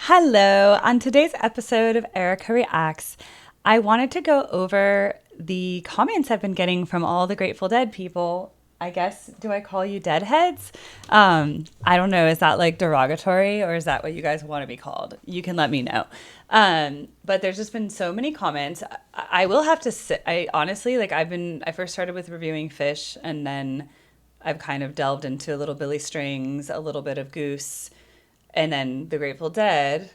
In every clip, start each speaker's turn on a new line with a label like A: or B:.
A: Hello. On today's episode of Erica Reacts, I wanted to go over the comments I've been getting from all the Grateful Dead people. I guess, do I call you deadheads? I don't know. Is that like derogatory or is that what you guys want to be called? You can let me know. But there's just been so many comments. I will have to say, I honestly, I first started with reviewing Fish and then I've kind of delved into a little Billy Strings, a little bit of Goose, and then the Grateful Dead.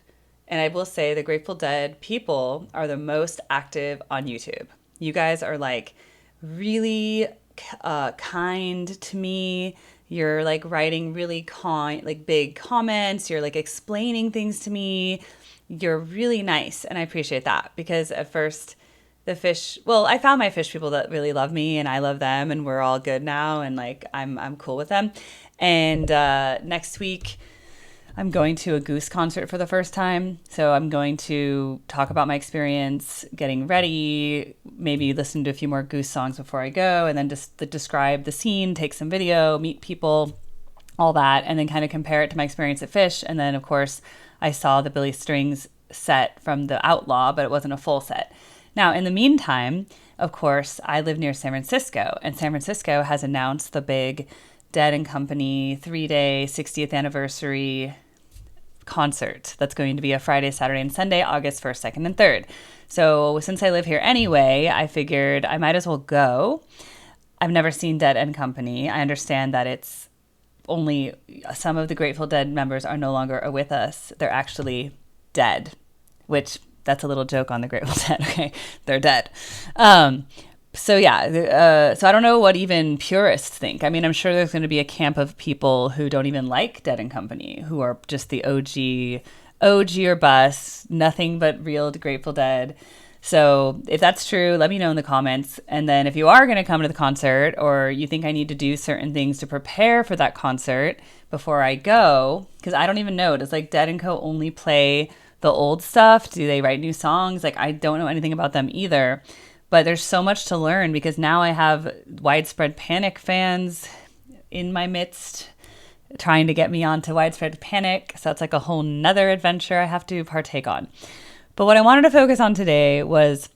A: And I will say the Grateful Dead people are the most active on YouTube. You guys are like really kind to me. You're like writing really kind, like big comments. You're like explaining things to me. You're really nice. And I appreciate that because at first, I found my Fish people that really love me and I love them and we're all good now and like I'm cool with them. And next week I'm going to a Goose concert for the first time. So I'm going to talk about my experience getting ready, maybe listen to a few more Goose songs before I go, and then just describe the scene, take some video, meet people, all that, and then kind of compare it to my experience at Fish. And then, of course, I saw the Billy Strings set from the Outlaw, but it wasn't a full set. Now, in the meantime, of course, I live near San Francisco, and San Francisco has announced the big Dead and Company 3-day 60th anniversary concert that's going to be a Friday, Saturday, and Sunday, August 1st, 2nd, and 3rd. So since I live here anyway, I figured I might as well go. I've never seen Dead and Company. I understand that it's only some of the Grateful Dead members are no longer with us. They're actually dead, which that's a little joke on the Grateful Dead. Okay, they're dead. So I don't know what even purists think. I mean, I'm sure there's going to be a camp of people who don't even like Dead and Company, who are just the OG or bust, nothing but real Grateful Dead. So if that's true, let me know in the comments. And then if you are going to come to the concert or you think I need to do certain things to prepare for that concert before I go, because I don't even know, does like Dead and Co. only play the old stuff? Do they write new songs? Like I don't know anything about them either. But there's so much to learn because now I have Widespread Panic fans in my midst trying to get me onto Widespread Panic. So it's like a whole nother adventure I have to partake on. But what I wanted to focus on today was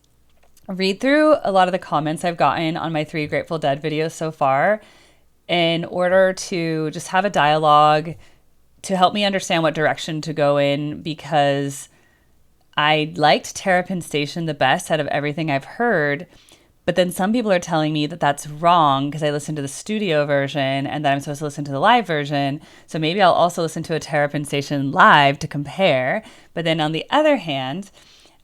A: read through a lot of the comments I've gotten on my 3 Grateful Dead videos so far in order to just have a dialogue to help me understand what direction to go in, because I liked Terrapin Station the best out of everything I've heard, but then some people are telling me that that's wrong because I listened to the studio version and that I'm supposed to listen to the live version. So maybe I'll also listen to a Terrapin Station live to compare. But then on the other hand,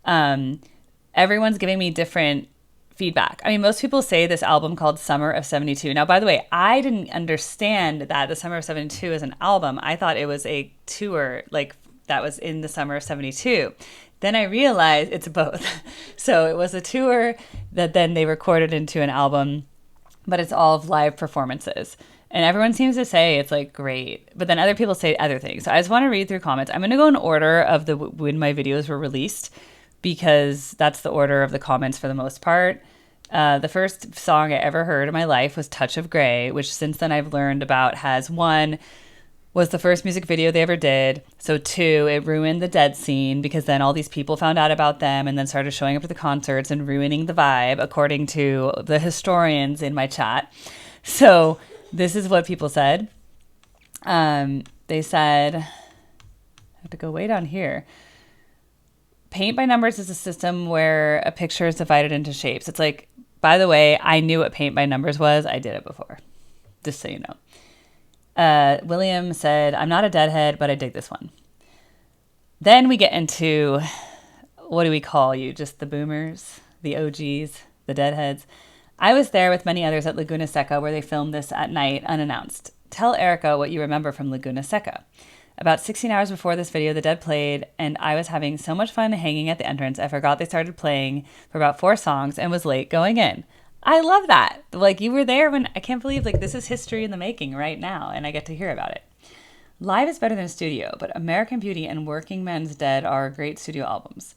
A: everyone's giving me different feedback. I mean, most people say this album called Summer of 72. Now, by the way, I didn't understand that the Summer of 72 is an album. I thought it was a tour, like that was in the Summer of 72. Then I realized it's both. So it was a tour that then they recorded into an album, but it's all of live performances. And everyone seems to say it's like great, but then other people say other things. So I just want to read through comments. I'm going to go in order of when my videos were released because that's the order of the comments for the most part. The first song I ever heard in my life was Touch of Grey, which since then I've learned about was the first music video they ever did. So 2, it ruined the Dead scene because then all these people found out about them and then started showing up at the concerts and ruining the vibe, according to the historians in my chat. So this is what people said. They said, I have to go way down here. Paint by numbers is a system where a picture is divided into shapes. It's like, by the way, I knew what paint by numbers was. I did it before, just so you know. William said, I'm not a deadhead, but I dig this one. Then we get into, what do we call you? Just the boomers, the OGs, the deadheads. I was there with many others at Laguna Seca where they filmed this at night unannounced. Tell Erica what you remember from Laguna Seca. About 16 hours before this video, the Dead played, and I was having so much fun hanging at the entrance, I forgot they started playing for about 4 songs and was late going in. I love that. Like, you were there when, I can't believe, like, this is history in the making right now, and I get to hear about it. Live is better than studio, but American Beauty and Working Men's Dead are great studio albums.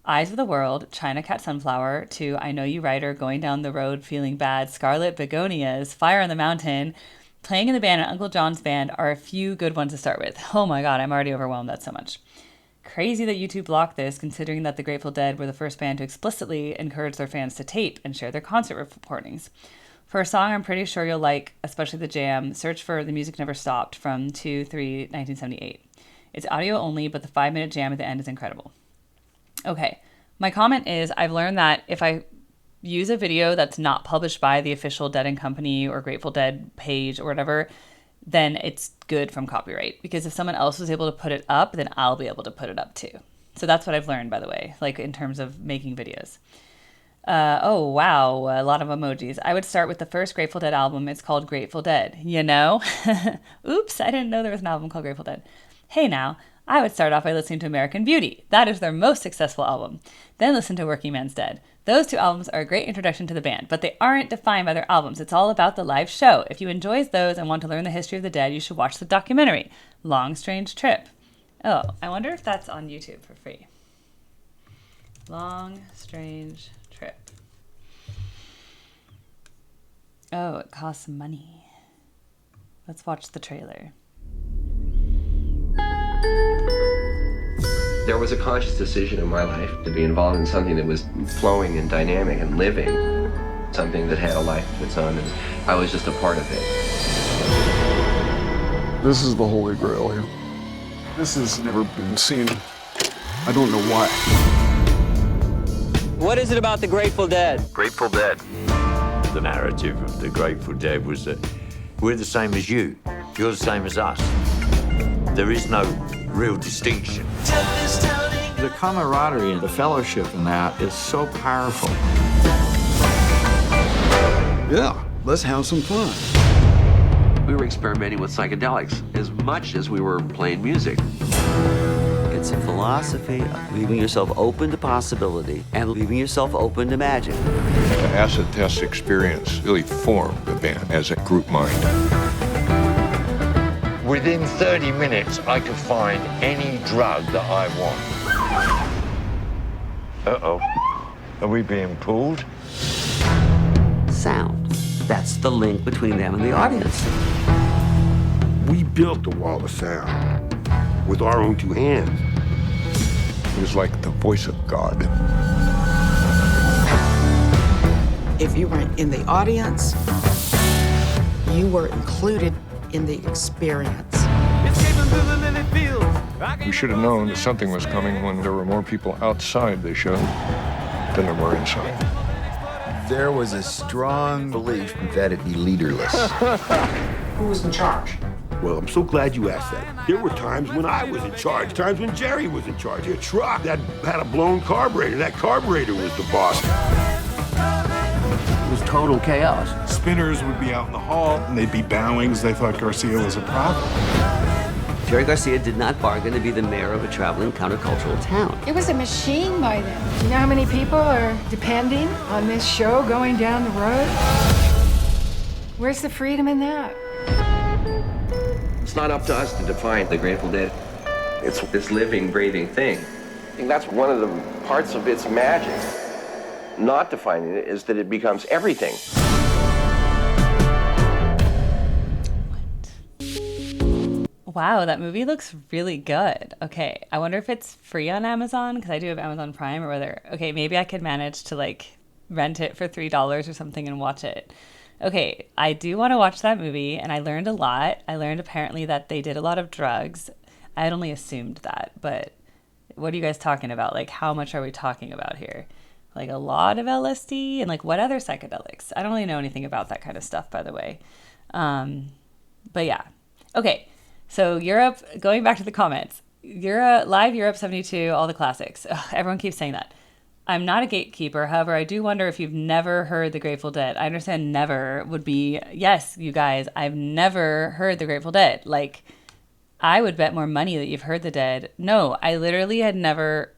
A: Eyes of the World, China Cat Sunflower, to I Know You Writer, Going Down the Road Feeling Bad, Scarlet Begonias, Fire on the Mountain, Playing in the Band, and Uncle John's Band are a few good ones to start with. Oh my God, I'm already overwhelmed. That's so much. Crazy that YouTube blocked this, considering that the Grateful Dead were the first band to explicitly encourage their fans to tape and share their concert recordings. For a song I'm pretty sure you'll like, especially the jam, search for The Music Never Stopped from 2/3/1978. It's audio only, but the 5-minute jam at the end is incredible. Okay, my comment is I've learned that if I use a video that's not published by the official Dead & Company or Grateful Dead page or whatever, then it's good from copyright. Because if someone else was able to put it up, then I'll be able to put it up too. So that's what I've learned, by the way, like in terms of making videos. Oh, wow, a lot of emojis. I would start with the first Grateful Dead album. It's called Grateful Dead, you know? Oops, I didn't know there was an album called Grateful Dead. Hey now, I would start off by listening to American Beauty. That is their most successful album. Then listen to Working Man's Dead. Those 2 albums are a great introduction to the band, but they aren't defined by their albums. It's all about the live show. If you enjoy those and want to learn the history of the Dead, you should watch the documentary, Long Strange Trip. Oh, I wonder if that's on YouTube for free. Long Strange Trip. Oh, it costs money. Let's watch the trailer.
B: There was a conscious decision in my life to be involved in something that was flowing and dynamic and living, something that had a life of its own, and I was just a part of it.
C: This is the Holy Grail here. This has never been seen. I don't know why.
D: What is it about the Grateful Dead?
B: Grateful Dead.
E: The narrative of the Grateful Dead was that we're the same as you. You're the same as us. There is no real distinction.
F: The camaraderie and the fellowship in that is so powerful.
C: Yeah, let's have some fun.
B: We were experimenting with psychedelics as much as we were playing music.
D: It's a philosophy of leaving yourself open to possibility and leaving yourself open to magic.
C: The acid test experience really formed the band as a group mind.
E: Within 30 minutes, I could find any drug that I want. Uh-oh. Are we being pulled?
D: Sound. That's the link between them and the audience.
G: We built the wall of sound with our own 2 hands.
C: It was like the voice of God.
H: If you weren't in the audience, you were included in the experience.
C: We should have known that something was coming when there were more people outside the show than there were inside.
F: There was a strong belief that it'd be leaderless.
G: Who was in charge? Well, I'm so glad you asked that. There were times when I was in charge, times when Jerry was in charge. A truck that had a blown carburetor, that carburetor was the boss.
D: It was total chaos.
I: Spinners would be out in the hall, and they'd be bowing because they thought Garcia was a problem.
D: Jerry Garcia did not bargain to be the mayor of a traveling countercultural town.
J: It was a machine by then. You know how many people are depending on this show going down the road? Where's the freedom in that?
B: It's not up to us to define the Grateful Dead. It's this living, breathing thing. I think that's one of the parts of its magic. Not defining it is that it becomes everything.
A: Wow, that movie looks really good. Okay, I wonder if it's free on Amazon, because I do have Amazon Prime, or whether, okay, maybe I could manage to like rent it for $3 or something and watch it. Okay, I do want to watch that movie, and I learned a lot. I learned apparently that they did a lot of drugs. I had only assumed that, but what are you guys talking about? Like, how much are we talking about here? Like a lot of LSD, and like what other psychedelics? I don't really know anything about that kind of stuff, by the way. But yeah. Okay. So Europe, going back to the comments, Live Europe 72, all the classics. Ugh, everyone keeps saying that. I'm not a gatekeeper. However, I do wonder if you've never heard the Grateful Dead. I understand never would be, yes, you guys, I've never heard the Grateful Dead. Like, I would bet more money that you've heard the Dead. No, I literally had never,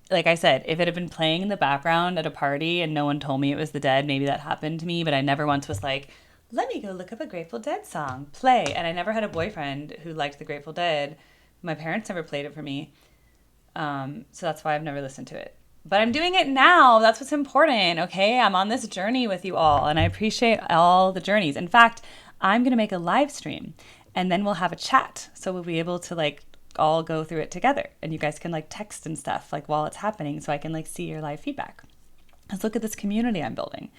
A: like I said, if it had been playing in the background at a party and no one told me it was the Dead, maybe that happened to me, but I never once was like, let me go look up a Grateful Dead song, play. And I never had a boyfriend who liked the Grateful Dead. My parents never played it for me. So that's why I've never listened to it. But I'm doing it now. That's what's important, okay? I'm on this journey with you all, and I appreciate all the journeys. In fact, I'm going to make a live stream, and then we'll have a chat. So we'll be able to, like, all go through it together, and you guys can like text and stuff like while it's happening, so I can like see your live feedback. Let's look at this community I'm building.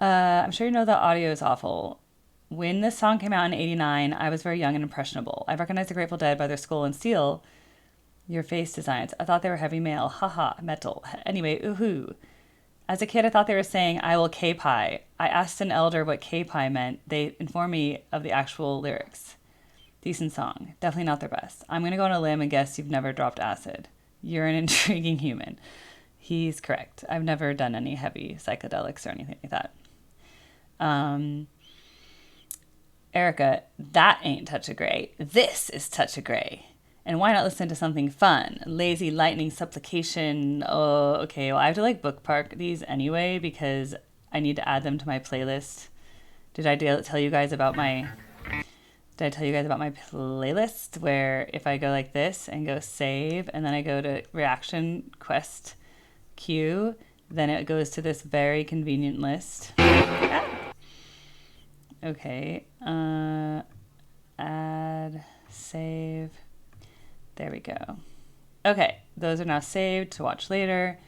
A: I'm sure you know the audio is awful. When this song came out in 89, I was very young and impressionable. I recognized the Grateful Dead by their Skull and Steel, your face designs. I thought they were heavy metal. Haha, metal. Anyway, ooh. As a kid, I thought they were saying, I will K-pie. I asked an elder what K-pie meant. They informed me of the actual lyrics. Decent song. Definitely not their best. I'm going to go on a limb and guess you've never dropped acid. You're an intriguing human. He's correct. I've never done any heavy psychedelics or anything like that. Erica, that ain't touch of gray. This is touch of gray. And why not listen to something fun? Lazy lightning supplication. Oh, okay. Well, I have to like bookmark these anyway because I need to add them to my playlist. Did I tell you guys about my playlist where if I go like this and go save and then I go to reaction quest queue, then it goes to this very convenient list. Okay. Add, save. There we go. Okay, those are now saved to watch later.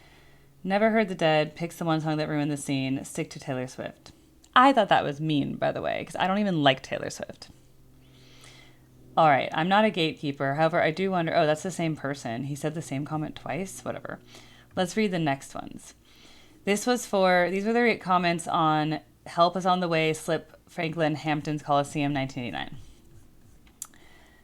A: Never Heard the Dead, picks the one song that ruined the scene, stick to Taylor Swift. I thought that was mean, by the way, because I don't even like Taylor Swift. All right, I'm not a gatekeeper. However, I do wonder, oh, that's the same person. He said the same comment twice, whatever. Let's read the next ones. These were the comments on Help Is on the Way, Slip, Franklin, Hampton's Coliseum, 1989.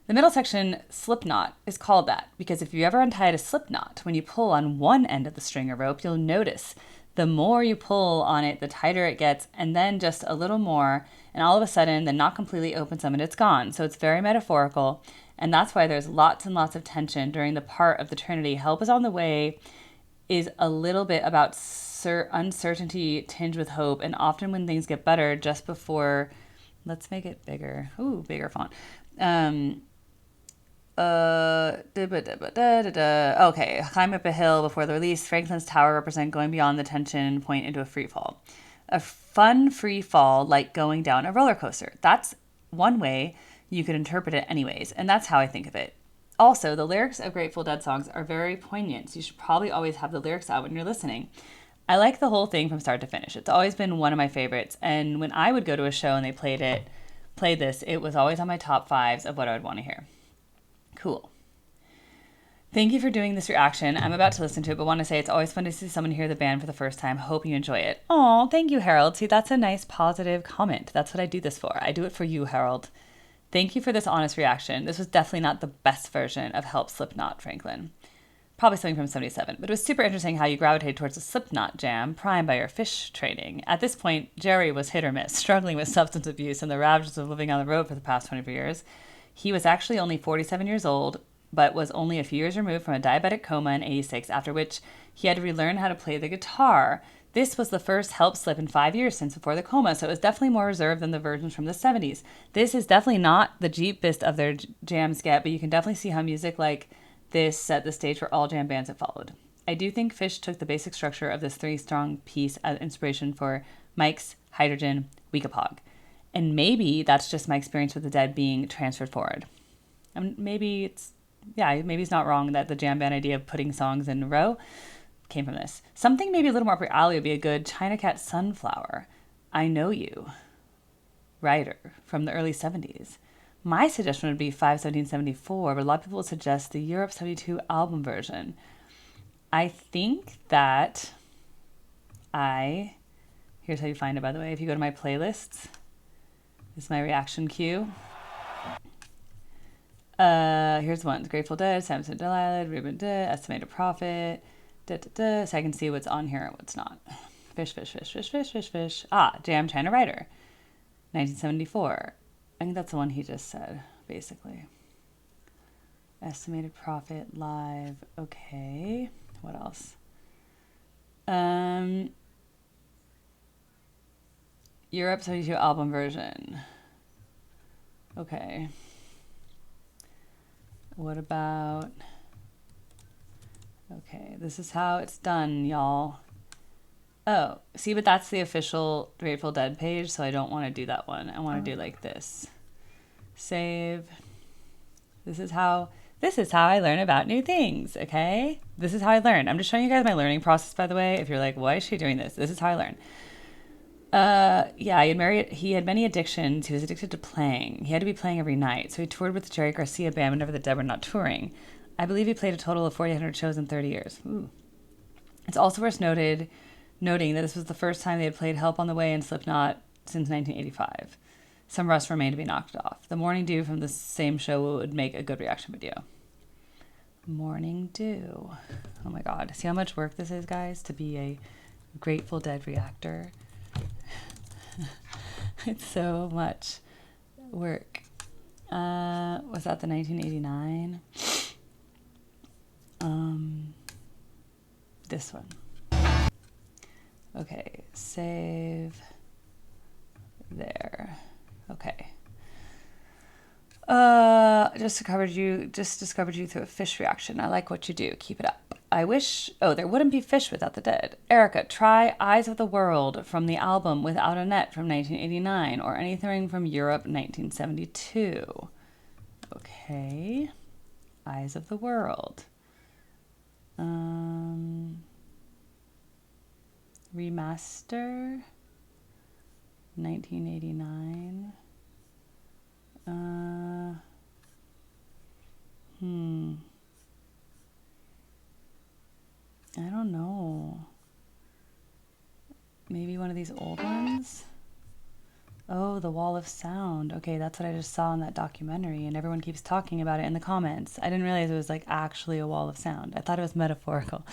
A: The middle section, Slipknot, is called that because if you ever untied a slip knot, when you pull on one end of the string or rope, you'll notice the more you pull on it, the tighter it gets, and then just a little more, and all of a sudden, the knot completely opens up and it's gone. So it's very metaphorical, and that's why there's lots and lots of tension during the part of the Trinity. Help Is on the Way is a little bit about uncertainty tinged with hope, and often when things get better, just before, let's make it bigger. Ooh, bigger font. Okay, climb up a hill before the release. Franklin's tower represent going beyond the tension point into a free fall. A fun free fall like going down a roller coaster. That's one way you could interpret it anyways, and that's how I think of it. Also, the lyrics of Grateful Dead songs are very poignant, so you should probably always have the lyrics out when you're listening. I like the whole thing from start to finish. It's always been one of my favorites, and when I would go to a show and they played this, it was always on my top 5s of what I would want to hear. Cool. Thank you for doing this reaction. I'm about to listen to it, but want to say it's always fun to see someone hear the band for the first time. Hope you enjoy it. Oh, thank you, Harold. See, that's a nice, positive comment. That's what I do this for. I do it for you, Harold. Thank you for this honest reaction. This was definitely not the best version of Help Slipknot, Franklin. Probably something from 77, but it was super interesting how you gravitated towards a Slipknot jam, primed by your fish training. At this point, Jerry was hit or miss, struggling with substance abuse and the ravages of living on the road for the past 24 years. He was actually only 47 years old, but was only a few years removed from a diabetic coma in 86, after which he had to relearn how to play the guitar. This was the first Help slip in 5 years since before the coma, so it was definitely more reserved than the versions from the 70s. This is definitely not the deepest of their jams get, but you can definitely see how music like this set the stage for all jam bands that followed. I do think Fish took the basic structure of this 3-song piece as inspiration for Mike's Hydrogen Weekapog. And maybe that's just my experience with the Dead being transferred forward. And maybe it's not wrong that the jam band idea of putting songs in a row came from this. Something maybe a little more up your alley would be a good China Cat Sunflower, I Know You writer from the early 70s. My suggestion would be 5/17/74, but a lot of people would suggest the Europe 72 album version. I think that here's how you find it, by the way. If you go to my playlists, this is my reaction queue. Here's one. Grateful Dead, Samson Delilah, Ruben Dead, Estimated Prophet, so I can see what's on here and what's not. Fish. Jam China Writer, 1974. I think that's the one he just said, basically. Estimated Prophet, live. Okay. What else? Europe 72 album version. Okay. What about... Okay, this is how it's done, y'all. Oh, see, but that's the official Grateful Dead page, so I don't want to do that one. I want to do like this. Save. This is how This is how I learn about new things, okay? This is how I learn. I'm just showing you guys my learning process, by the way. If you're like, why is she doing this? This is how I learn. Yeah, he had many addictions. He was addicted to playing. He had to be playing every night. So he toured with the Jerry Garcia band whenever the Dead were not touring. I believe he played a total of 4,800 shows in 30 years. Ooh. It's also worth noting that this was the first time they had played Help on the Way and Slipknot since 1985. Some rust remained to be knocked off. The Morning Dew from the same show would make a good reaction video. Morning Dew. Oh my God. See how much work this is, guys, to be a Grateful Dead reactor? It's so much work. Was that the 1989? This one. Okay, save there. Okay. Just discovered you through a fish reaction. I like what you do. Keep it up. I wish... Oh, there wouldn't be fish without the Dead. Erica, try Eyes of the World from the album Without a Net from 1989 or anything from Europe 1972. Okay. Eyes of the World. Remaster 1989. I don't know. Maybe one of these old ones? Oh, The Wall of Sound. Okay, that's what I just saw in that documentary, and everyone keeps talking about it in the comments. I didn't realize it was like actually a wall of sound. I thought it was metaphorical.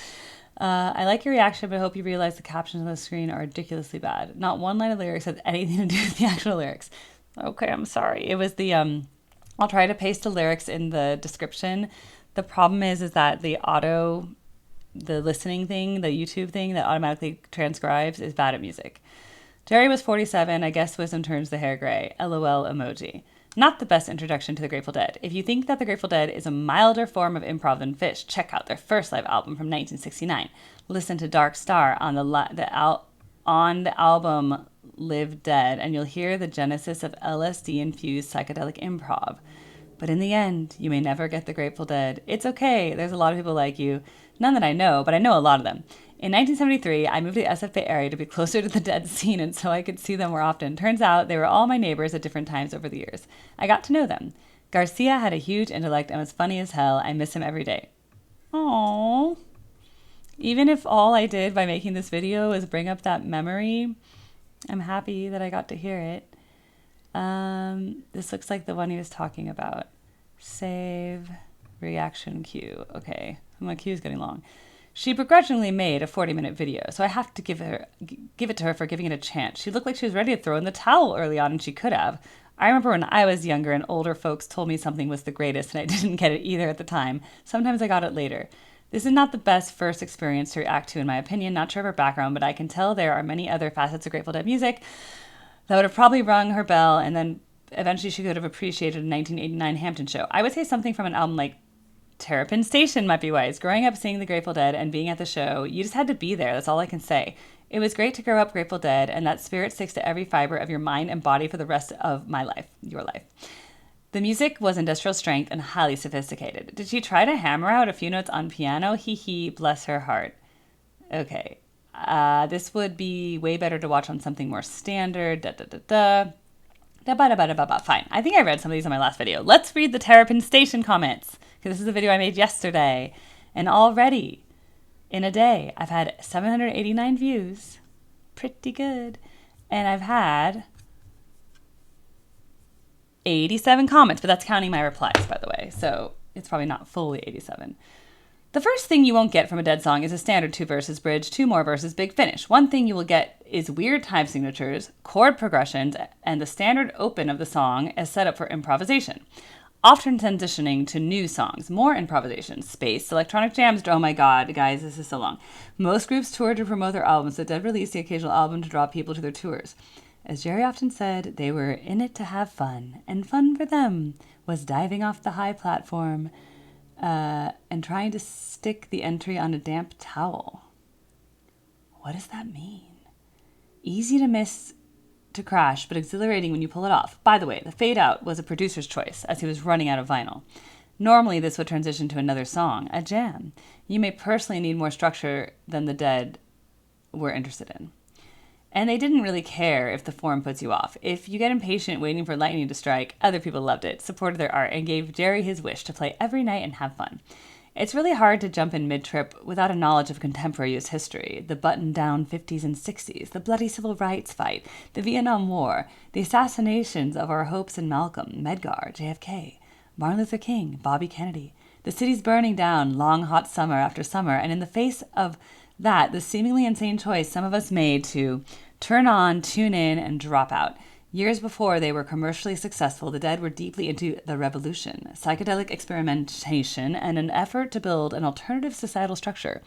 A: I like your reaction, but I hope you realize the captions on the screen are ridiculously bad. Not one line of lyrics has anything to do with the actual lyrics. Okay, I'm sorry. It was the, I'll try to paste the lyrics in the description. The problem is that the listening thing, the YouTube thing that automatically transcribes is bad at music. Jerry was 47. I guess wisdom turns the hair gray. LOL emoji. Not the best introduction to the Grateful Dead. If you think that the Grateful Dead is a milder form of improv than Fish, check out their first live album from 1969. Listen to Dark Star on the album Live Dead, and you'll hear the genesis of LSD-infused psychedelic improv. But in the end, you may never get the Grateful Dead. It's okay. There's a lot of people like you. None that I know, but I know a lot of them. In 1973, I moved to the SF Bay area to be closer to the Dead scene and so I could see them more often. Turns out they were all my neighbors at different times over the years. I got to know them. Garcia had a huge intellect and was funny as hell. I miss him every day. Aww. Even if all I did by making this video is bring up that memory, I'm happy that I got to hear it. This looks like the one he was talking about. Save reaction queue. Okay, my queue is getting long. She begrudgingly made a 40-minute video, so I have to give it to her for giving it a chance. She looked like she was ready to throw in the towel early on, and she could have. I remember when I was younger and older folks told me something was the greatest, and I didn't get it either at the time. Sometimes I got it later. This is not the best first experience to react to, in my opinion. Not sure of her background, but I can tell there are many other facets of Grateful Dead music that would have probably rung her bell, and then eventually she could have appreciated a 1989 Hampton show. I would say something from an album like Terrapin Station might be wise. Growing up seeing the Grateful Dead and being at the show, you just had to be there. That's all I can say. It was great to grow up Grateful Dead, and that spirit sticks to every fiber of your mind and body for the rest of my life, your life. The music was industrial strength and highly sophisticated. Did she try to hammer out a few notes on piano? Hee hee, bless her heart. Okay. This would be way better to watch on something more standard. Fine. I think I read some of these in my last video. Let's read the Terrapin Station comments, because this is a video I made yesterday. And already, in a day, I've had 789 views. Pretty good. And I've had 87 comments, but that's counting my replies, by the way. So it's probably not fully 87. The first thing you won't get from a Dead song is a standard 2 verses bridge, 2 more verses, big finish. One thing you will get is weird time signatures, chord progressions, and the standard open of the song as set up for improvisation. Often transitioning to new songs, more improvisation, space, electronic jams. Oh my god, guys, this is so long. Most groups tour to promote their albums, so Dead released the occasional album to draw people to their tours. As Jerry often said, they were in it to have fun, and fun for them was diving off the high platform and trying to stick the entry on a damp towel. What does that mean? Easy to miss to crash, but exhilarating when you pull it off. By the way, the fade out was a producer's choice, as he was running out of vinyl. Normally, this would transition to another song, a jam. You may personally need more structure than the Dead were interested in. And they didn't really care if the form puts you off. If you get impatient waiting for lightning to strike, other people loved it, supported their art, and gave Jerry his wish to play every night and have fun. It's really hard to jump in mid-trip without a knowledge of contemporary U.S. history, the buttoned-down 50s and 60s, the bloody civil rights fight, the Vietnam War, the assassinations of our hopes in Malcolm, Medgar, JFK, Martin Luther King, Bobby Kennedy, the city's burning down, long hot summer after summer, and in the face of that, the seemingly insane choice some of us made to turn on, tune in, and drop out. Years before they were commercially successful, the Dead were deeply into the revolution, psychedelic experimentation, and an effort to build an alternative societal structure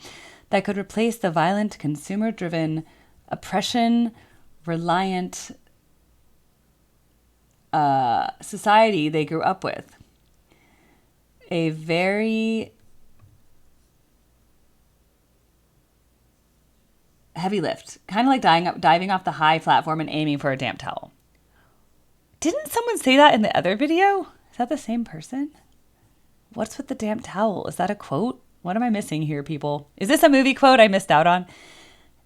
A: that could replace the violent, consumer-driven, oppression-reliant society they grew up with. A very heavy lift, kind of like diving off the high platform and aiming for a damp towel. Didn't someone say that in the other video? Is that the same person? What's with the damp towel? Is that a quote? What am I missing here, people? Is this a movie quote I missed out on?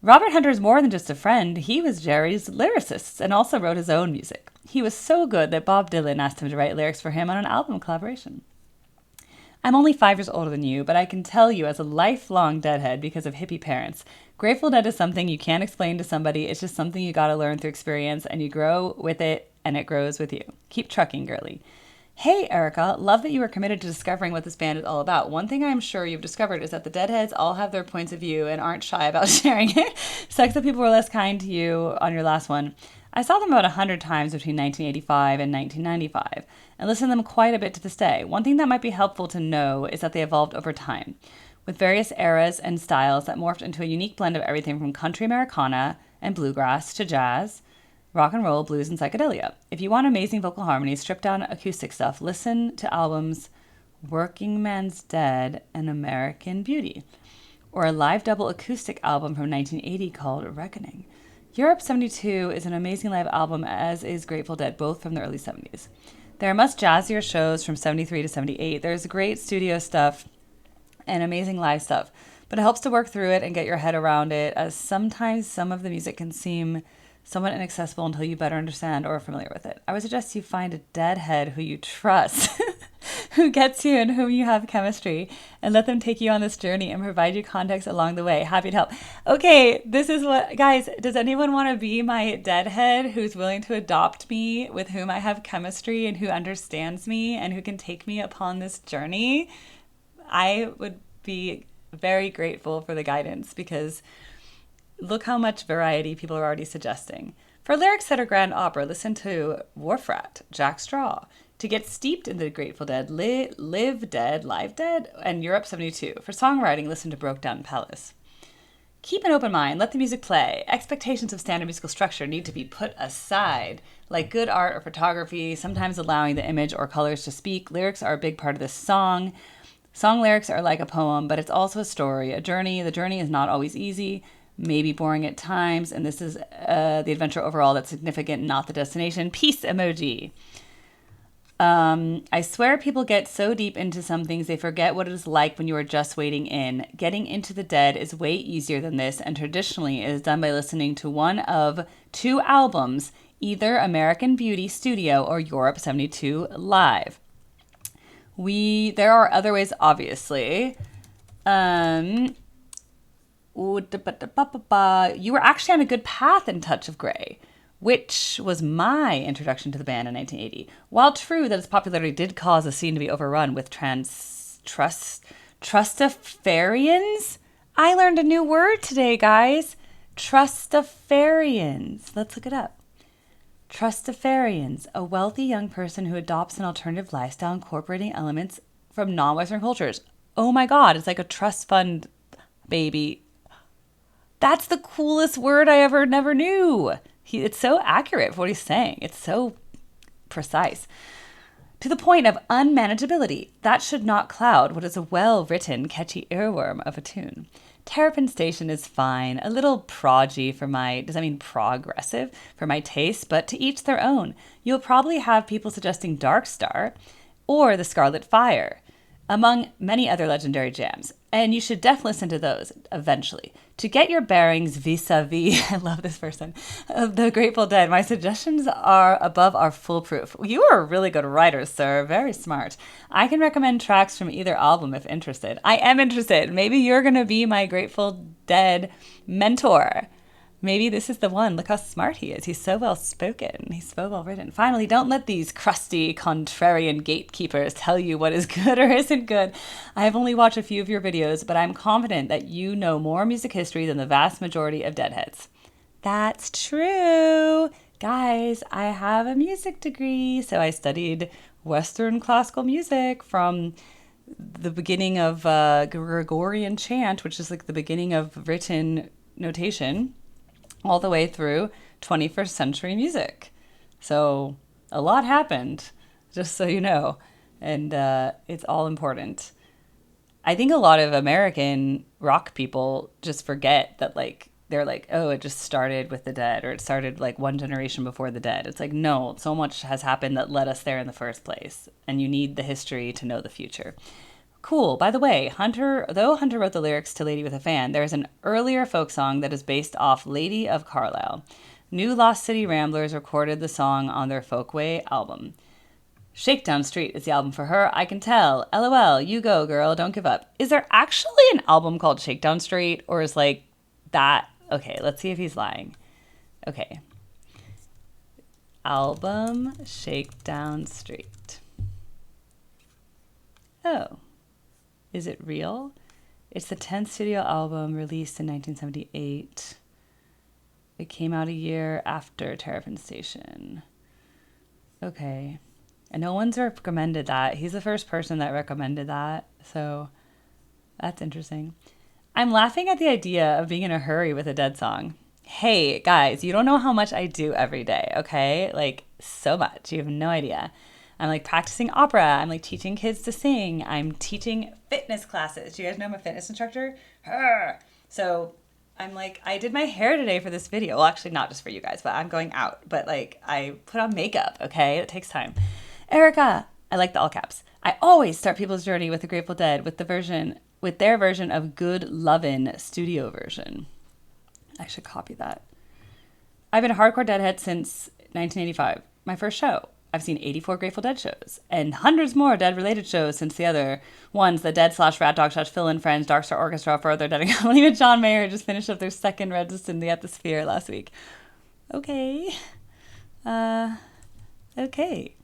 A: Robert Hunter is more than just a friend. He was Jerry's lyricist and also wrote his own music. He was so good that Bob Dylan asked him to write lyrics for him on an album collaboration. I'm only 5 years older than you, but I can tell you as a lifelong Deadhead because of hippie parents, Grateful Dead is something you can't explain to somebody. It's just something you gotta learn through experience, and you grow with it, and it grows with you. Keep trucking, girly. Hey, Erica, love that you are committed to discovering what this band is all about. One thing I'm sure you've discovered is that the Deadheads all have their points of view and aren't shy about sharing it. Sucks that people were less kind to you on your last one. I saw them about 100 times between 1985 and 1995, and listened to them quite a bit to this day. One thing that might be helpful to know is that they evolved over time, with various eras and styles that morphed into a unique blend of everything from country Americana and bluegrass to jazz, rock and roll, blues, and psychedelia. If you want amazing vocal harmony, stripped down acoustic stuff, listen to albums Working Man's Dead and American Beauty, or a live double acoustic album from 1980 called Reckoning. Europe 72 is an amazing live album, as is Grateful Dead, both from the early 70s. There are much jazzier shows from 73 to 78. There's great studio stuff and amazing live stuff, but it helps to work through it and get your head around it, as sometimes some of the music can seem somewhat inaccessible until you better understand or are familiar with it. I would suggest you find a Deadhead who you trust, who gets you and whom you have chemistry, and let them take you on this journey and provide you context along the way. Happy to help. Okay, this is what, guys, does anyone want to be my Deadhead who's willing to adopt me, with whom I have chemistry and who understands me and who can take me upon this journey? I would be very grateful for the guidance, because look how much variety people are already suggesting. For lyrics that are grand opera, listen to Wharf Rat, Jack Straw. To get steeped in the Grateful Dead, Live Dead, Live Dead, and Europe 72. For songwriting, listen to Broke Down Palace. Keep an open mind, let the music play. Expectations of standard musical structure need to be put aside. Like good art or photography, sometimes allowing the image or colors to speak, lyrics are a big part of this song. Song lyrics are like a poem, but it's also a story, a journey. The journey is not always easy, maybe boring at times, and this is the adventure overall that's significant, not the destination. Peace emoji. I swear people get so deep into some things they forget what it is like when you are just wading in. Getting into the Dead is way easier than this, and traditionally it is done by listening to one of 2 albums, either American Beauty Studio or Europe 72 Live. There are other ways, obviously. You were actually on a good path in Touch of Grey, which was my introduction to the band in 1980. While true that its popularity did cause the scene to be overrun with Trustafarians. I learned a new word today, guys. Trustafarians. Let's look it up. Trustafarians, a wealthy young person who adopts an alternative lifestyle incorporating elements from non-Western cultures. Oh my God, it's like a trust fund baby. That's the coolest word I never knew. It's so accurate for what he's saying. It's so precise. To the point of unmanageability. That should not cloud what is a well-written, catchy earworm of a tune. Terrapin Station is fine. A little proggy for my, does that mean progressive? For my taste, but to each their own. You'll probably have people suggesting Dark Star or The Scarlet Fire. among many other legendary jams. And you should definitely listen to those eventually. To get your bearings vis-a-vis, I love this person, of the Grateful Dead, my suggestions are foolproof. You are a really good writer, sir. Very smart. I can recommend tracks from either album if interested. I am interested. Maybe you're going to be my Grateful Dead mentor. Maybe this is the one. Look how smart he is. He's so well spoken. He's so well written. Finally, don't let these crusty, contrarian gatekeepers tell you what is good or isn't good. I have only watched a few of your videos, but I'm confident that you know more music history than the vast majority of Deadheads. That's true. Guys, I have a music degree, so I studied Western classical music from the beginning of Gregorian chant, which is like the beginning of written notation, all the way through 21st century music. So a lot happened, just so you know, and it's all important. I think a lot of American rock people just forget that, like, they're like, oh, it just started with the Dead, or it started like one generation before the Dead. It's like, no, so much has happened that led us there in the first place, and you need the history to know the future. Cool. By the way, though Hunter wrote the lyrics to Lady with a Fan, there is an earlier folk song that is based off Lady of Carlisle. New Lost City Ramblers recorded the song on their Folkway album. Shakedown Street is the album for her, I can tell. LOL, you go, girl, don't give up. Is there actually an album called Shakedown Street, or is like that? Okay, let's see if he's lying. Okay. Album Shakedown Street. Oh. Is it real? It's the 10th studio album released in 1978. It came out a year after Terrapin Station. Okay. And no one's recommended that. He's the first person that recommended that. So that's interesting. I'm laughing at the idea of being in a hurry with a Dead song. Hey, guys, you don't know how much I do every day, okay? Like, so much. You have no idea. I'm like practicing opera. I'm like teaching kids to sing. I'm teaching fitness classes. Do you guys know I'm a fitness instructor? So I'm like, I did my hair today for this video. Well, actually not just for you guys, but I'm going out. But like, I put on makeup, okay? It takes time. Erica, I like the all caps. I always start people's journey with the Grateful Dead with their version of Good Lovin' studio version. I should copy that. I've been a hardcore Deadhead since 1985, my first show. I've seen 84 Grateful Dead shows and hundreds more Dead-related shows since the other ones, the Dead/Rat Dog/ Fill-In Friends, Dark Star Orchestra, Further Dead and Company. Even John Mayer just finished up their second Resist in the Atmosphere last week. Okay. Okay.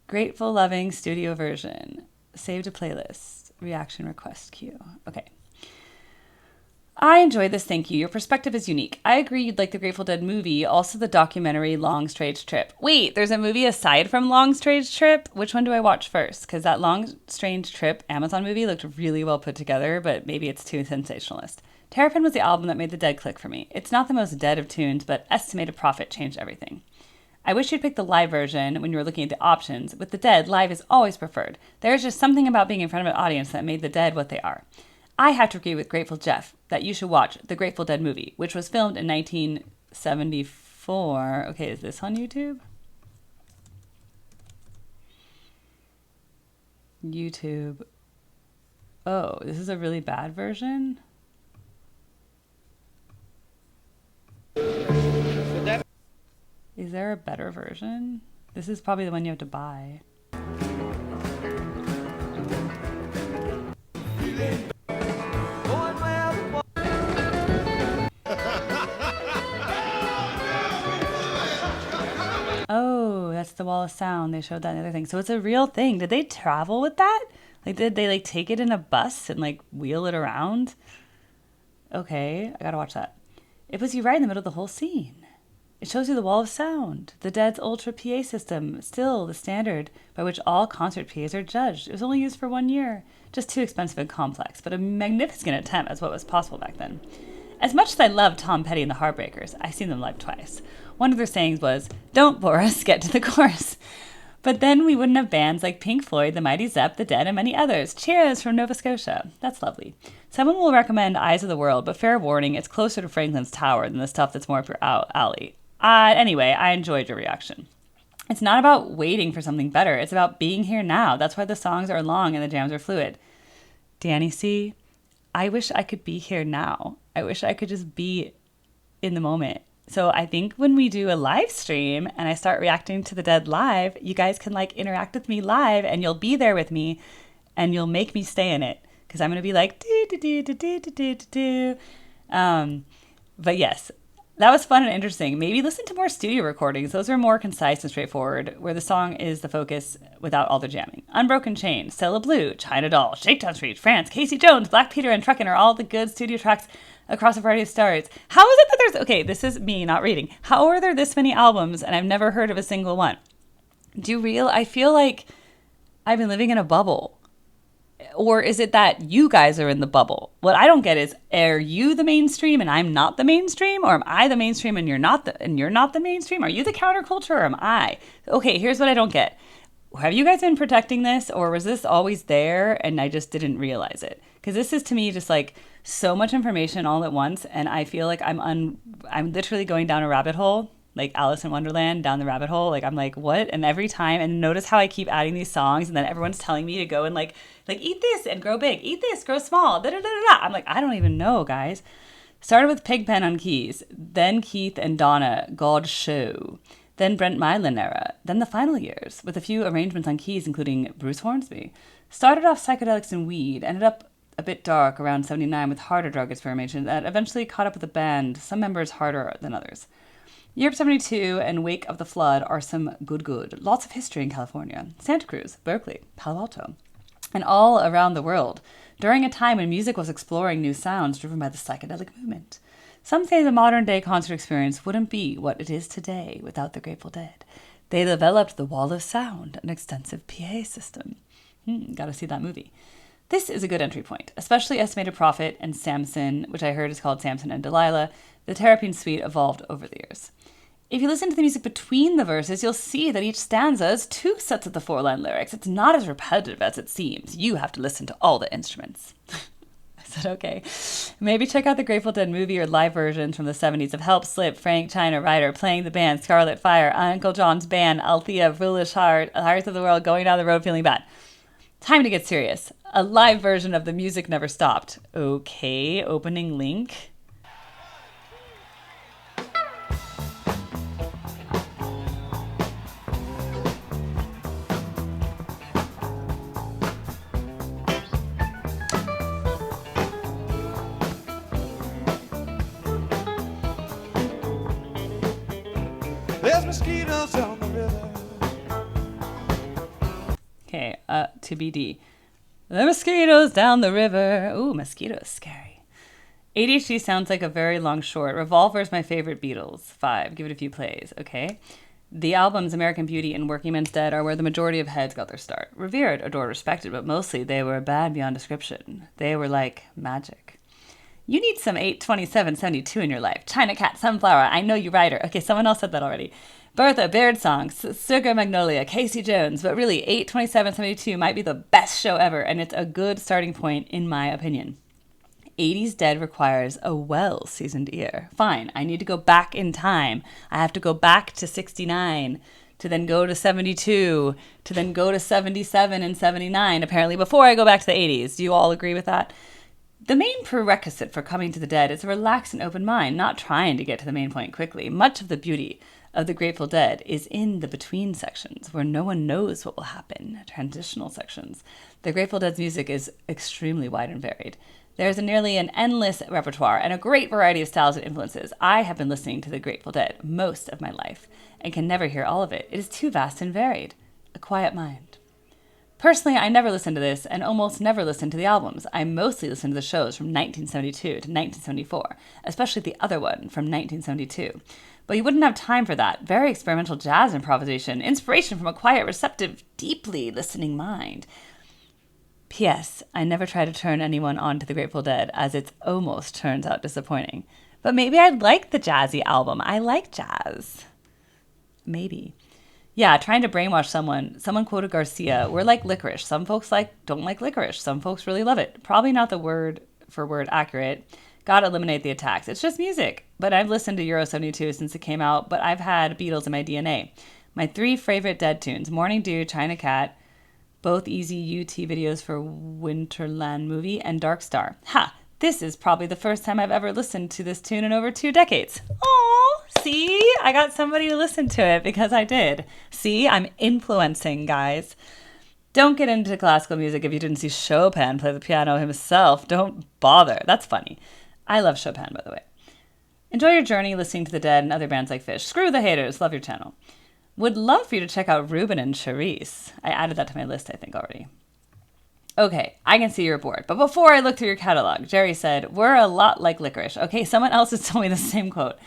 A: Grateful Loving studio version. Saved a playlist. Reaction request queue. Okay. I enjoyed this, thank you. Your perspective is unique. I agree you'd like the Grateful Dead movie, also the documentary Long Strange Trip. Wait, there's a movie aside from Long Strange Trip? Which one do I watch first? Because that Long Strange Trip Amazon movie looked really well put together, but maybe it's too sensationalist. Terrapin was the album that made the Dead click for me. It's not the most Dead of tunes, but estimated profit changed everything. I wish you'd pick the live version when you were looking at the options. With the Dead, live is always preferred. There's just something about being in front of an audience that made the Dead what they are. I have to agree with Grateful Jeff that you should watch the Grateful Dead movie, which was filmed in 1974. Okay, is this on YouTube? YouTube. Oh, this is a really bad version? Is there a better version? This is probably the one you have to buy. Oh, that's the Wall of Sound. They showed that in the other thing. So it's a real thing. Did they travel with that? Like, did they like take it in a bus and like wheel it around? Okay, I gotta watch that. It puts you right in the middle of the whole scene. It shows you the Wall of Sound, the Dead's Ultra PA system, still the standard by which all concert PAs are judged. It was only used for 1 year. Just too expensive and complex, but a magnificent attempt as what was possible back then. As much as I love Tom Petty and the Heartbreakers, I've seen them live twice. One of their sayings was, "Don't bore us, get to the chorus." But then we wouldn't have bands like Pink Floyd, The Mighty Zepp, The Dead, and many others. Cheers from Nova Scotia. That's lovely. Someone will recommend Eyes of the World, but fair warning, it's closer to Franklin's Tower than the stuff that's more up your alley. Anyway, I enjoyed your reaction. It's not about waiting for something better. It's about being here now. That's why the songs are long and the jams are fluid. Danny C., I wish I could be here now. I wish I could just be in the moment. So I think when we do a live stream and I start reacting to the Dead live, you guys can like interact with me live and you'll be there with me and you'll make me stay in it because I'm going to be like, do, do, do, do, do, do, do, do. But yes, that was fun and interesting. Maybe listen to more studio recordings. Those are more concise and straightforward, where the song is the focus without all the jamming. Unbroken Chain, Stella Blue, China Doll, Shakedown Street, France, Casey Jones, Black Peter, and Truckin' are all the good studio tracks across a variety of styles. How is it that there's... Okay, this is me not reading. How are there this many albums and I've never heard of a single one? I feel like I've been living in a bubble. Or is it that you guys are in the bubble? What I don't get is, are you the mainstream and I'm not the mainstream? Or am I the mainstream and you're not the mainstream? Are you the counterculture or am I? Okay, here's what I don't get. Have you guys been protecting this or was this always there and I just didn't realize it? Because this is to me just like so much information all at once and I feel like I'm literally going down a rabbit hole. Like Alice in Wonderland down the rabbit hole. Like, I'm like, what? And every time, and notice how I keep adding these songs and then everyone's telling me to go and like eat this and grow big, eat this, grow small, da da da da. I'm like, I don't even know, guys. Started with Pigpen on keys, then Keith and Donna, God Show, then Brent Mylan era, then the final years with a few arrangements on keys, including Bruce Hornsby. Started off psychedelics and weed, ended up a bit dark around 79 with harder drug experimentation that eventually caught up with the band, some members harder than others. Europe 72 and Wake of the Flood are some good. Lots of history in California, Santa Cruz, Berkeley, Palo Alto, and all around the world, during a time when music was exploring new sounds driven by the psychedelic movement. Some say the modern-day concert experience wouldn't be what it is today without the Grateful Dead. They developed the wall of sound, an extensive PA system. Gotta see that movie. This is a good entry point, especially Estimated Prophet and Samson, which I heard is called Samson and Delilah. The Terrapin suite evolved over the years. If you listen to the music between the verses, you'll see that each stanza is 2 sets of the 4-line lyrics. It's not as repetitive as it seems. You have to listen to all the instruments. I said, okay. Maybe check out the Grateful Dead movie or live versions from the 70s of Help, Slip, Frank, China, Ryder, playing the band, Scarlet Fire, Uncle John's Band, Althea, Foolish Heart, Hearts of the World, Going Down the Road Feeling Bad. Time to get serious. A live version of The Music Never Stopped. Okay, opening link.
K: There's mosquitoes on the river.
A: Okay, to BD. The mosquitoes down the river. Ooh, mosquitoes, scary. ADHD sounds like a very long short. Revolver is my favorite Beatles. 5. Give it a few plays, okay? The albums American Beauty and Working Men's Dead are where the majority of heads got their start. Revered, adored, respected, but mostly they were bad beyond description. They were like magic. You need some 82772 in your life. China Cat, Sunflower, I Know You Writer. Okay, someone else said that already. Bertha, Baird Song, Sugar Magnolia, Casey Jones. But really, 82772 might be the best show ever, and it's a good starting point in my opinion. 80s Dead requires a well-seasoned ear. Fine, I need to go back in time. I have to go back to 69, to then go to 72, to then go to 77 and 79, apparently, before I go back to the 80s. Do you all agree with that? The main prerequisite for coming to the Dead is a relaxed and open mind, not trying to get to the main point quickly. Much of the beauty of the Grateful Dead is in the between sections, where no one knows what will happen, transitional sections. The Grateful Dead's music is extremely wide and varied. There's nearly an endless repertoire and a great variety of styles and influences. I have been listening to the Grateful Dead most of my life and can never hear all of it. It is too vast and varied. A quiet mind. Personally, I never listened to this and almost never listened to the albums. I mostly listened to the shows from 1972 to 1974, especially the other one from 1972. But you wouldn't have time for that. Very experimental jazz improvisation, inspiration from a quiet, receptive, deeply listening mind. P.S. I never try to turn anyone on to the Grateful Dead, as it almost turns out disappointing. But maybe I'd like the jazzy album. I like jazz. Maybe. Yeah, trying to brainwash someone. Someone quoted Garcia, we're like licorice. Some folks don't like licorice. Some folks really love it. Probably not the word for word accurate. Gotta eliminate the attacks. It's just music. But I've listened to Euro 72 since it came out, but I've had Beatles in my DNA. My 3 favorite Dead tunes: Morning Dew, China Cat, both easy UT videos for Winterland movie, and Dark Star. Ha! This is probably the first time I've ever listened to this tune in over 2 decades. Oh, see? I got somebody to listen to it because I did. See? I'm influencing, guys. Don't get into classical music if you didn't see Chopin play the piano himself. Don't bother. That's funny. I love Chopin, by the way. Enjoy your journey listening to The Dead and other bands like Fish. Screw the haters. Love your channel. Would love for you to check out Ruben and Charisse. I added that to my list, I think, already. Okay, I can see you're bored. But before I look through your catalog, Jerry said, we're a lot like licorice. Okay, someone else has told me the same quote.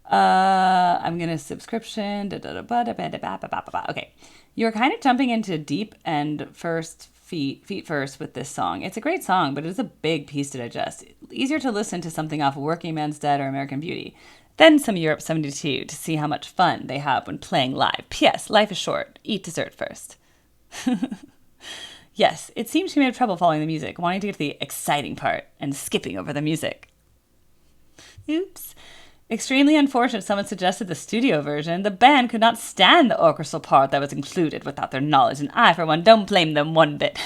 A: I'm going to subscription. Okay. You're kind of jumping into deep and feet first with this song. It's a great song, but it is a big piece to digest. Easier to listen to something off Working Man's Dead or American Beauty. Then some Europe 72 to see how much fun they have when playing live. P.S. Life is short. Eat dessert first. Yes, it seems she made trouble following the music, wanting to get to the exciting part and skipping over the music. Oops. Extremely unfortunate someone suggested the studio version. The band could not stand the orchestral part that was included without their knowledge, and I, for one, don't blame them one bit.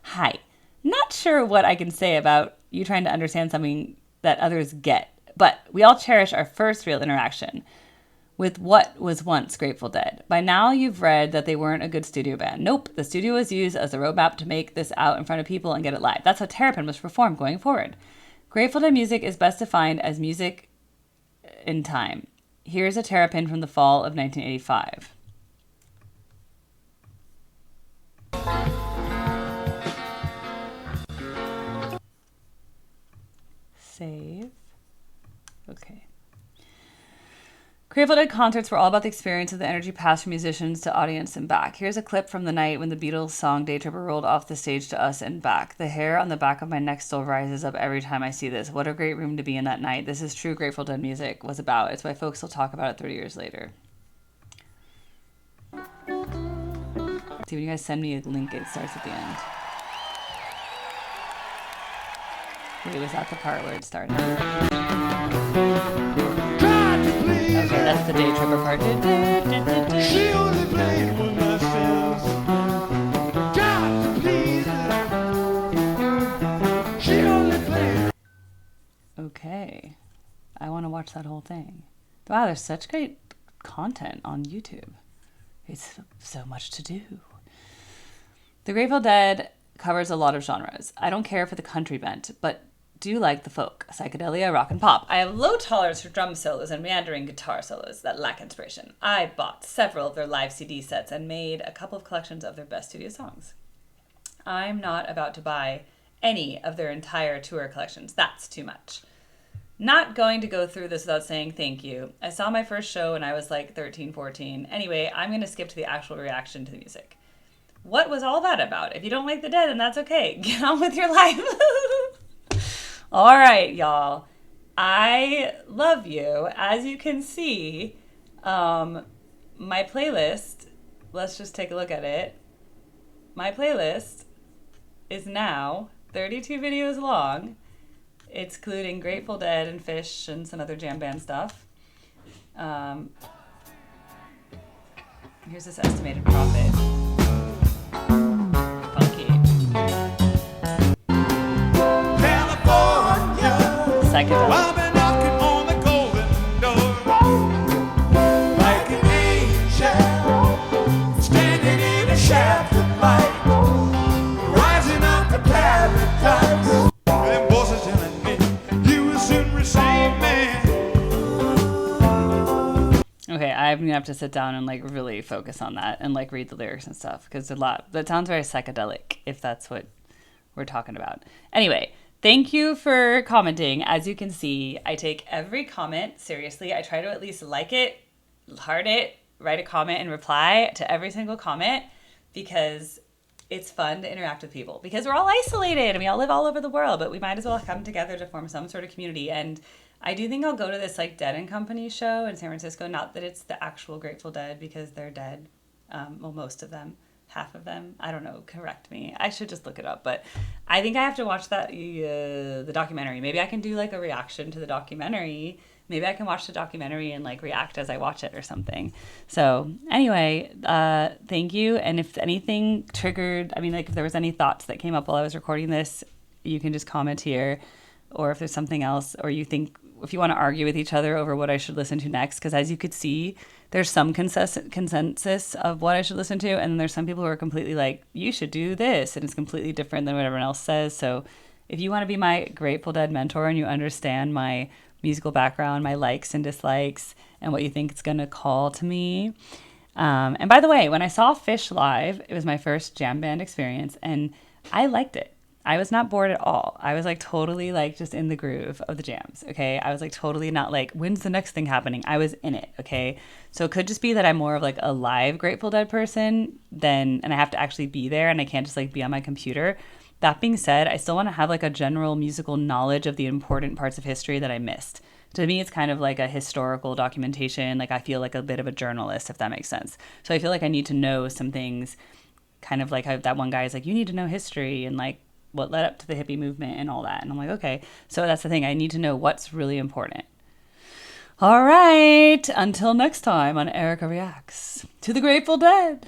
A: Hi. Not sure what I can say about you trying to understand something that others get, but we all cherish our first real interaction with what was once Grateful Dead. By now, you've read that they weren't a good studio band. Nope, the studio was used as a roadmap to make this out in front of people and get it live. That's how Terrapin was performed going forward. Grateful Dead music is best defined as music in time. Here's a Terrapin from the fall of 1985. Save. Okay. Grateful Dead concerts were all about the experience of the energy passed from musicians to audience and back. Here's a clip from the night when the Beatles song Day Tripper rolled off the stage to us and back. The hair on the back of my neck still rises up every time I see this. What a great room to be in that night. This is true Grateful Dead music was about. It's why folks still talk about it 30 years later. See, when you guys send me a link, it starts at the end. Wait, was that the part where it started? Okay, that's the Day Tripper part.
K: She only played when I says, God to please her. She only played.
A: Okay. I want to watch that whole thing. Wow, there's such great content on YouTube. It's so much to do. The Grateful Dead covers a lot of genres. I don't care for the country bent, but do like the folk, psychedelia, rock, and pop. I have low tolerance for drum solos and meandering guitar solos that lack inspiration. I bought several of their live CD sets and made a couple of collections of their best studio songs. I'm not about to buy any of their entire tour collections. That's too much. Not going to go through this without saying thank you. I saw my first show when I was like 13, 14. Anyway, I'm going to skip to the actual reaction to the music. What was all that about? If you don't like the Dead, then that's okay. Get on with your life. All right, y'all. I love you. As you can see, my playlist, let's just take a look at it. My playlist is now 32 videos long. It's including Grateful Dead and Fish and some other jam band stuff. Here's this estimated profit. Funky. Psychedelic.
K: I've been knocking on the golden door like an angel standing in a shaft of light, rising up to paradise. Them voices telling me you will soon receive me.
A: Okay, I'm gonna have to sit down and like really focus on that and like read the lyrics and stuff because a lot that sounds very psychedelic if that's what we're talking about. Anyway. Thank you for commenting. As you can see, I take every comment seriously. I try to at least like it, heart it, write a comment and reply to every single comment because it's fun to interact with people because we're all isolated and we all live all over the world, but we might as well come together to form some sort of community. And I do think I'll go to this like Dead and Company show in San Francisco. Not that it's the actual Grateful Dead because they're dead. Well, most of them. Half of them. I don't know. Correct me. I should just look it up. But I think I have to watch that the documentary. Maybe I can do like a reaction to the documentary maybe I can watch the documentary and like react as I watch it or something. So anyway, thank you. And if anything triggered, I mean, like if there was any thoughts that came up while I was recording this, you can just comment here. Or if there's something else, or you think, if you want to argue with each other over what I should listen to next, because as you could see, there's some consensus of what I should listen to, and then there's some people who are completely like, you should do this, and it's completely different than what everyone else says. So if you want to be my Grateful Dead mentor and you understand my musical background, my likes and dislikes, and what you think it's going to call to me. And by the way, when I saw Fish live, it was my first jam band experience, and I liked it. I was not bored at all. I was like totally like just in the groove of the jams, okay? I was like totally not like, when's the next thing happening? I was in it, okay? So it could just be that I'm more of like a live Grateful Dead person and I have to actually be there and I can't just like be on my computer. That being said, I still want to have like a general musical knowledge of the important parts of history that I missed. To me, it's kind of like a historical documentation. Like I feel like a bit of a journalist, if that makes sense. So I feel like I need to know some things, kind of like how that one guy is like, you need to know history and like what led up to the hippie movement and all that. And I'm like, okay, so that's the thing. I need to know what's really important. All right. Until next time on Erica Reacts to the Grateful Dead.